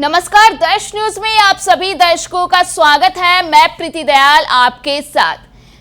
नमस्कार, देश न्यूज में आप सभी दर्शकों का स्वागत है। मैं प्रीति दयाल आपके साथ।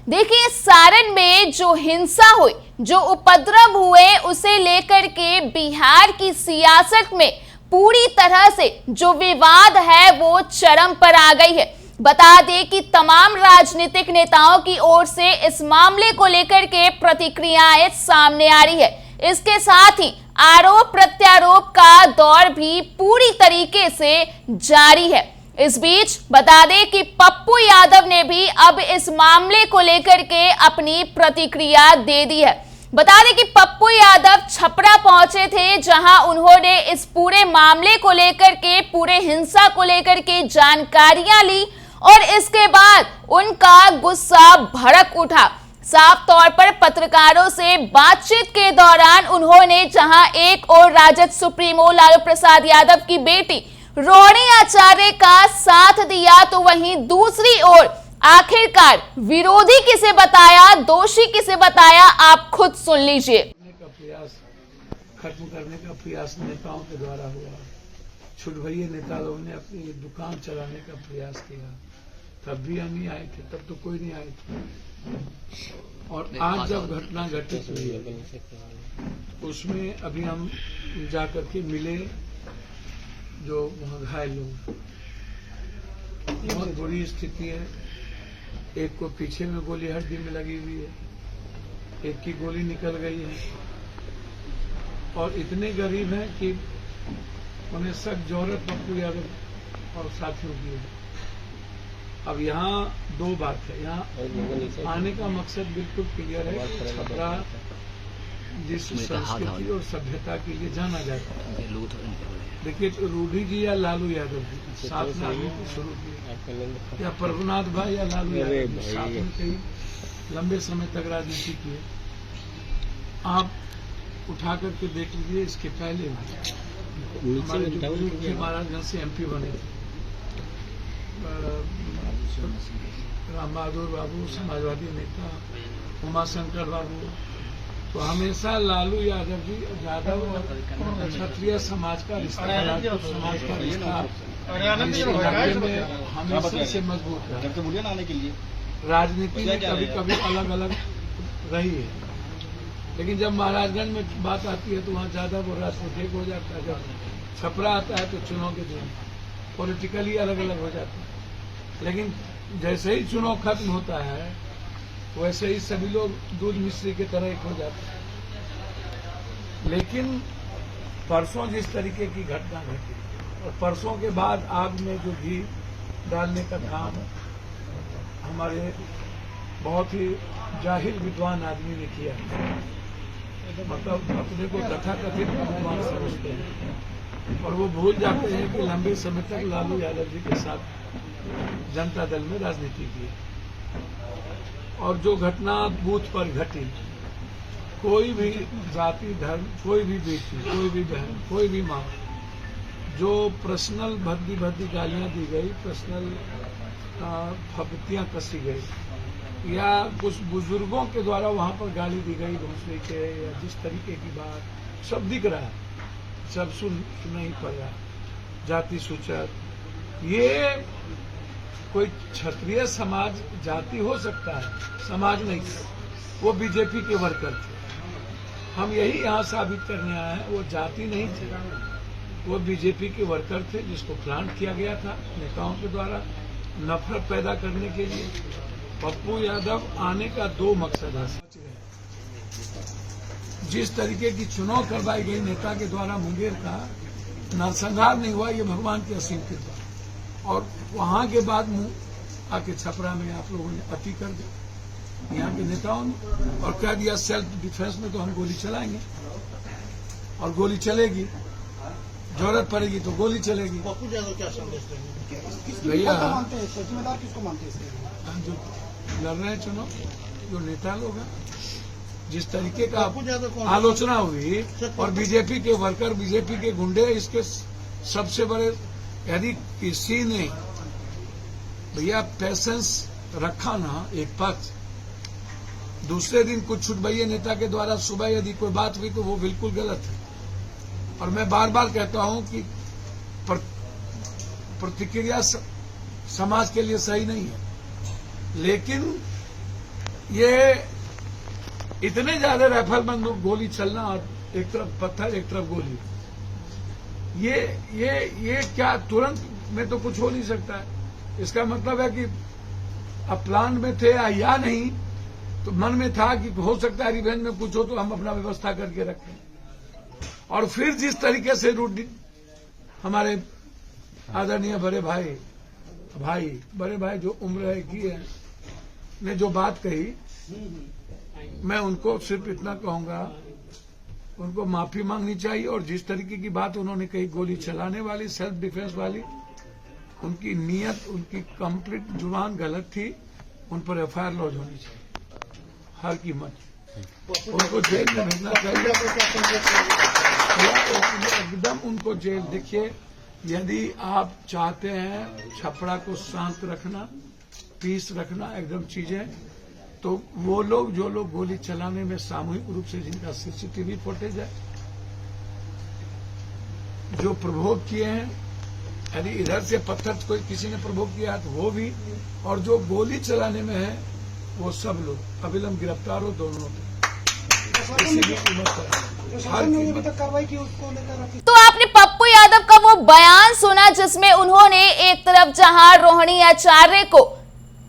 देखिए, सारण में जो हिंसा हुई, जो उपद्रव हुए, उसे लेकर के बिहार की सियासत में पूरी तरह से जो विवाद है वो चरम पर आ गई है। बता दें कि तमाम राजनीतिक नेताओं की ओर से इस मामले को लेकर के प्रतिक्रियाएं सामने आ रही है। इसके साथ ही आरोप प्रत्यारोप का दौर भी पूरी तरीके से जारी है। इस बीच बता दें कि पप्पू यादव ने भी अब इस मामले को लेकर के अपनी प्रतिक्रिया दे दी है। बता दें कि पप्पू यादव छपरा पहुंचे थे, जहां उन्होंने इस पूरे मामले को लेकर के, पूरे हिंसा को लेकर के जानकारियां ली और इसके बाद उनका गुस्सा भड़क उठा। साफ तौर पर पत्रकारों से बातचीत के दौरान उन्होंने जहां एक और राजद सुप्रीमो लालू प्रसाद यादव की बेटी रोहिणी आचार्य का साथ दिया, तो वहीं दूसरी ओर आखिरकार विरोधी किसे बताया, दोषी किसे बताया, आप खुद सुन लीजिए। खत्म करने का प्रयास नेताओं के द्वारा हुआ। छुटभइये नेता लोगों ने अपनी दुकान चलाने का प्रयास किया, तब भी हम नहीं आए थे, तब तो कोई नहीं आए थे। और आज जब घटना घटित हुई है उसमें अभी हम जाकर के मिले जो वहाँ घायल लोग, बहुत बुरी स्थिति है। एक को पीछे में गोली हड्डी में लगी हुई है, एक की गोली निकल गई है और इतने गरीब हैं कि उन्हें सब जौहरत पप्पू यादव और साथियों की है। अब यहाँ दो बात है, यहाँ आने का मकसद बिल्कुल क्लियर है कि छपरा जिस संस्कृति और सभ्यता के लिए जाना जाता है। देखिए, रूढ़ी जी या लालू यादव जी साथ में राजनीति शुरू की, या प्रभुनाथ भाई या लालू यादव जी साथ में कई लंबे समय तक राजनीति की है। आप उठा करके देख लीजिए, इसके पहले हमारे जो महाराजगंज से MP बने थे राम बहादुर बाबू, समाजवादी नेता उमाशंकर बाबू, तो हमेशा लालू यादव जी यादव क्षत्रिय समाज का रिश्ता, समाज का रिश्ता में हमेशा से मजबूत है। राजनीति में कभी कभी अलग अलग रही है, लेकिन जब महाराजगंज में बात आती है तो वहाँ ज्यादा वो राजनीतिक हो जाता है। जब छपरा आता है तो चुनाव के दिन पॉलिटिकली अलग अलग हो जाता है। लेकिन जैसे ही चुनाव खत्म होता है वैसे ही सभी लोग दूध मिश्री की तरह एक हो जाते हैं। लेकिन परसों जिस तरीके की घटना घटी और परसों के बाद आग में जो घी डालने का काम हमारे बहुत ही जाहिल विद्वान आदमी ने किया, मतलब अपने को तथाकथित विद्वान समझते हैं और वो भूल जाते हैं कि लंबे समय तक लालू यादव जी के साथ जनता दल में राजनीति की। और जो घटना बूथ पर घटी, कोई भी जाति धर्म, कोई भी बेटी, कोई भी बहन, कोई भी माँ, जो पर्सनल भद्दी गालियां दी गई, पर्सनल फब्तियां कसी गई, या कुछ बुजुर्गों के द्वारा वहां पर गाली दी गई दूसरे के, या जिस तरीके की बात सब दिख रहा है, सब सुनाई पड़ रहा है, जाति सूचक। ये कोई क्षत्रिय समाज जाति हो सकता है, समाज नहीं, वो बीजेपी के वर्कर थे। हम यही यहाँ साबित करने आए हैं, वो जाति नहीं थे, वो बीजेपी के वर्कर थे जिसको प्लांट किया गया था नेताओं के द्वारा नफरत पैदा करने के लिए। पप्पू यादव आने का दो मकसद है। जिस तरीके की चुनाव करवाई गई नेता के द्वारा मुंगेर का नरसंहार नहीं हुआ, ये भगवान की असीम कृपा। और वहां के बाद मुंह आके छपरा में आप लोगों ने अति कर दिया, यहाँ के नेताओं ने, और कह दिया सेल्फ डिफेंस में तो हम गोली चलाएंगे और गोली चलेगी, जरूरत पड़ेगी तो गोली चलेगी। पप्पू यादव क्या संदेश देंगे? भैया जिम्मेदार किसको मानते हैं? जो लड़ रहे हैं चुनाव, जो नेता लोग हैं, जिस तरीके का आलोचना हुई और बीजेपी के वर्कर, बीजेपी के गुंडे, इसके सबसे बड़े, यदि किसी ने भैया पेशेंस रखा ना एक पक्ष, दूसरे दिन कुछ छुटभइये नेता के द्वारा सुबह यदि कोई बात हुई तो वो बिल्कुल गलत है। और मैं बार बार कहता हूं कि प्रतिक्रिया समाज के लिए सही नहीं है। लेकिन ये इतने ज्यादा राइफल बंदूक गोली चलना और एक तरफ पत्थर एक तरफ गोली, ये क्या तुरंत में तो कुछ हो नहीं सकता है। इसका मतलब है कि अब प्लान में थे या नहीं, तो मन में था कि हो सकता है रिवेंज में कुछ हो तो हम अपना व्यवस्था करके रखें। और फिर जिस तरीके से हमारे आदरणीय बड़े भाई जो उम्र की है ने जो बात कही, मैं उनको सिर्फ इतना कहूंगा, उनको माफी मांगनी चाहिए। और जिस तरीके की बात उन्होंने कही गोली चलाने वाली, सेल्फ डिफेंस वाली, उनकी नीयत, उनकी कंप्लीट जुबान गलत थी। उन पर एफआईआर लॉन्च होनी चाहिए हर कीमत। उनको जेल में भेजना चाहिए, एकदम उनको जेल। देखिए, यदि आप चाहते हैं छपरा को शांत रखना, पीस रखना, एकदम चीजें, तो वो लोग जो लोग गोली चलाने में सामूहिक रूप से जिनका सीसीटीवी फुटेज है, जो प्रभोग किए हैं, यदि इधर से पत्थर कोई किसी ने प्रभोग किया तो वो भी, और जो गोली चलाने में है वो सब लोग अविलंब गिरफ्तार हो, दोनों कार्रवाई की उसको लेकर। तो आपने पप्पू यादव का वो बयान सुना जिसमें उन्होंने एक तरफ जहां रोहिणी आचार्य को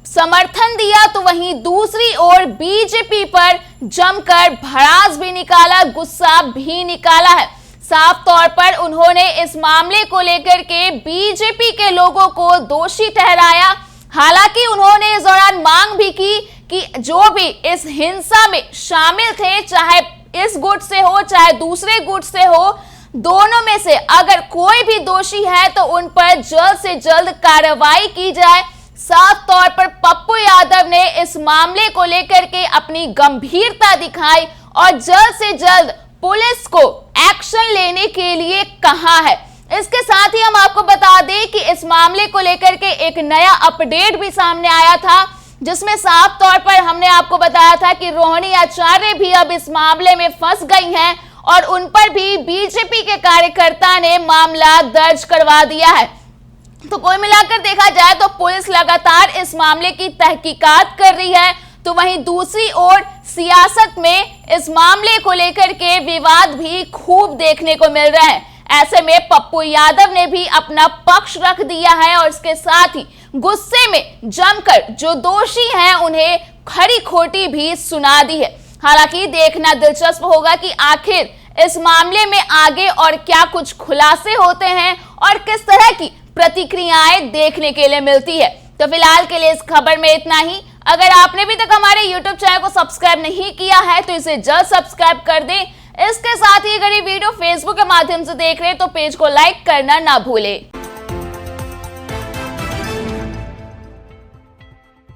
समर्थन दिया, तो वहीं दूसरी ओर बीजेपी पर जमकर भड़ास भी निकाला, गुस्सा भी निकाला है। साफ तौर पर उन्होंने इस मामले को लेकर के बीजेपी के लोगों को दोषी ठहराया। हालांकि उन्होंने इस दौरान मांग भी की कि जो भी इस हिंसा में शामिल थे, चाहे इस गुट से हो चाहे दूसरे गुट से हो, दोनों में से अगर कोई भी दोषी है तो उन पर जल्द से जल्द कार्रवाई की जाए। साफ तौर पर पप्पू यादव ने इस मामले को लेकर के अपनी गंभीरता दिखाई और जल्द से जल्द पुलिस को एक्शन लेने के लिए कहा है। इसके साथ ही हम आपको बता दें कि इस मामले को लेकर के एक नया अपडेट भी सामने आया था, जिसमें साफ तौर पर हमने आपको बताया था कि रोहिणी आचार्य भी अब इस मामले में फंस गई हैं और उन पर भी बीजेपी के कार्यकर्ता ने मामला दर्ज करवा दिया है। तो कोई मिलाकर देखा जाए तो पुलिस लगातार इस मामले की तहकीकात कर रही है, तो वहीं दूसरी ओर सियासत में इस मामले को लेकर के विवाद भी खूब देखने को मिल रहे हैं। ऐसे में पप्पू यादव ने भी अपना पक्ष रख दिया है और इसके साथ ही गुस्से में जमकर जो दोषी हैं उन्हें खरी खोटी भी सुना दी है। हालांकि देखना दिलचस्प होगा कि आखिर इस मामले में आगे और क्या कुछ खुलासे होते हैं और किस तरह की प्रतिक्रियाएं देखने के लिए मिलती है। तो फिलहाल के लिए इस खबर में इतना ही। अगर आपने भी तक हमारे YouTube चैनल को सब्सक्राइब नहीं किया है तो इसे जल्द सब्सक्राइब कर दें। इसके साथ ही अगर ये वीडियो Facebook के माध्यम से देख रहे हैं तो पेज को लाइक करना ना भूलें।